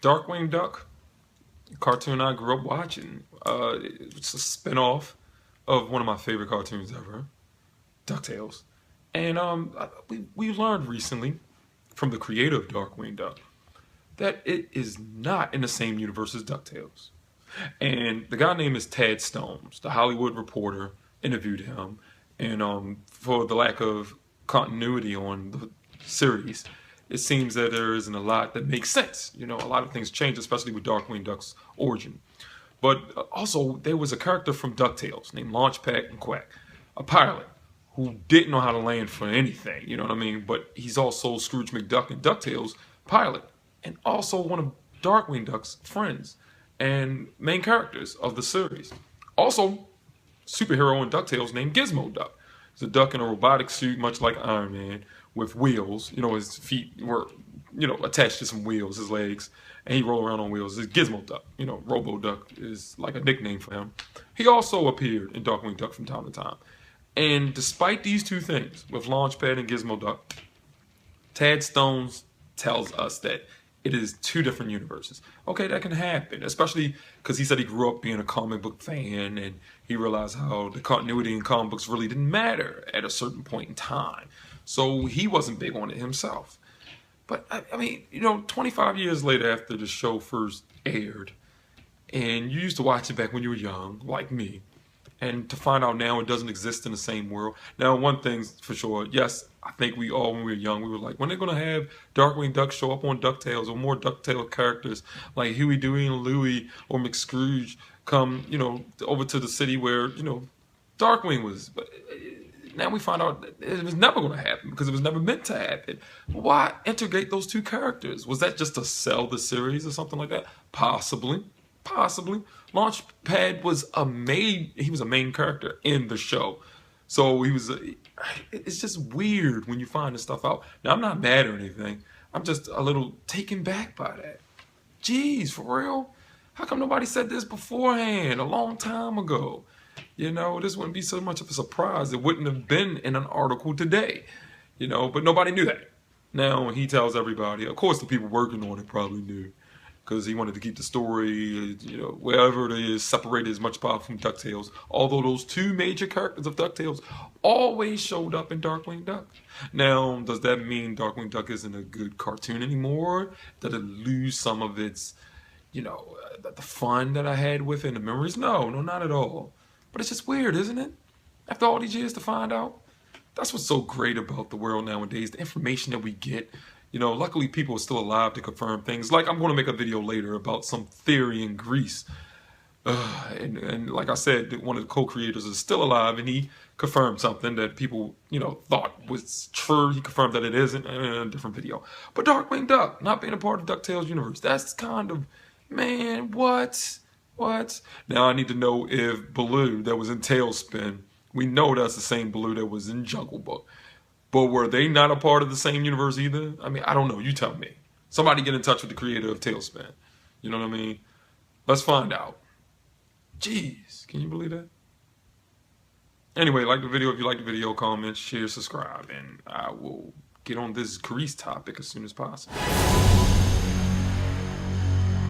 Darkwing Duck, cartoon I grew up watching. It's a spinoff of one of my favorite cartoons ever, DuckTales. And we learned recently from the creator of Darkwing Duck that it is not in the same universe as DuckTales. And the guy name is Tad Stones. The Hollywood Reporter interviewed him, and for the lack of continuity on the series, it seems that there isn't a lot that makes sense. You know, a lot of things change, especially with Darkwing Duck's origin. But also, there was a character from DuckTales named Launchpad and Quack, a pilot who didn't know how to land for anything, you know what I mean? But he's also Scrooge McDuck and DuckTales pilot, and also one of Darkwing Duck's friends and main characters of the series. Also, superhero in DuckTales named Gizmo Duck. He's a duck in a robotic suit, much like Iron Man, with wheels. You know, his feet were, attached to some wheels, his legs, and he rolled around on wheels. It's Gizmo Duck. You know, Robo Duck is like a nickname for him. He also appeared in Darkwing Duck from time to time. And despite these two things, with Launchpad and Gizmo Duck, Tad Stones tells us that it is two different universes. Okay, that can happen, especially because he said he grew up being a comic book fan and he realized how the continuity in comic books really didn't matter at a certain point in time. So he wasn't big on it himself. But, I mean, 25 years later after the show first aired, and you used to watch it back when you were young, like me, and to find out now it doesn't exist in the same world. Now, one thing's for sure, yes, I think we all, when we were young, we were like, when they're going to have Darkwing Duck show up on DuckTales, or more DuckTales characters like Huey, Dewey, and Louie, or McScrooge come, over to the city where, Darkwing was. But now we find out it was never going to happen because it was never meant to happen. Why integrate those two characters? Was that just to sell the series or something like that? Possibly. Launchpad was a main character in the show. So it's just weird when you find this stuff out. Now, I'm not mad or anything. I'm just a little taken back by that. Jeez, for real? How come nobody said this beforehand, a long time ago? This wouldn't be so much of a surprise. It wouldn't have been in an article today, but nobody knew that. Now, he tells everybody, of course the people working on it probably knew, because he wanted to keep the story, wherever it is, separated as much possible from DuckTales. Although those two major characters of DuckTales always showed up in Darkwing Duck. Now, does that mean Darkwing Duck isn't a good cartoon anymore? Did it lose some of its, the fun that I had with it and the memories? No, not at all. But it's just weird, isn't it? After all these years to find out. That's what's so great about the world nowadays, the information that we get. Luckily people are still alive to confirm things. Like, I'm going to make a video later about some theory in Greece. And like I said, one of the co-creators is still alive, and he confirmed something that people, thought was true. He confirmed that it isn't in a different video. But Darkwing Duck, not being a part of DuckTales universe, that's kind of, man, what? Now I need to know if Baloo that was in Tailspin, we know that's the same Baloo that was in Jungle Book. But were they not a part of the same universe either? I mean, I don't know. You tell me. Somebody get in touch with the creator of Tailspin. You know what I mean? Let's find out. Jeez, can you believe that? Anyway, like the video if you like the video, comment, share, subscribe, and I will get on this Grease topic as soon as possible.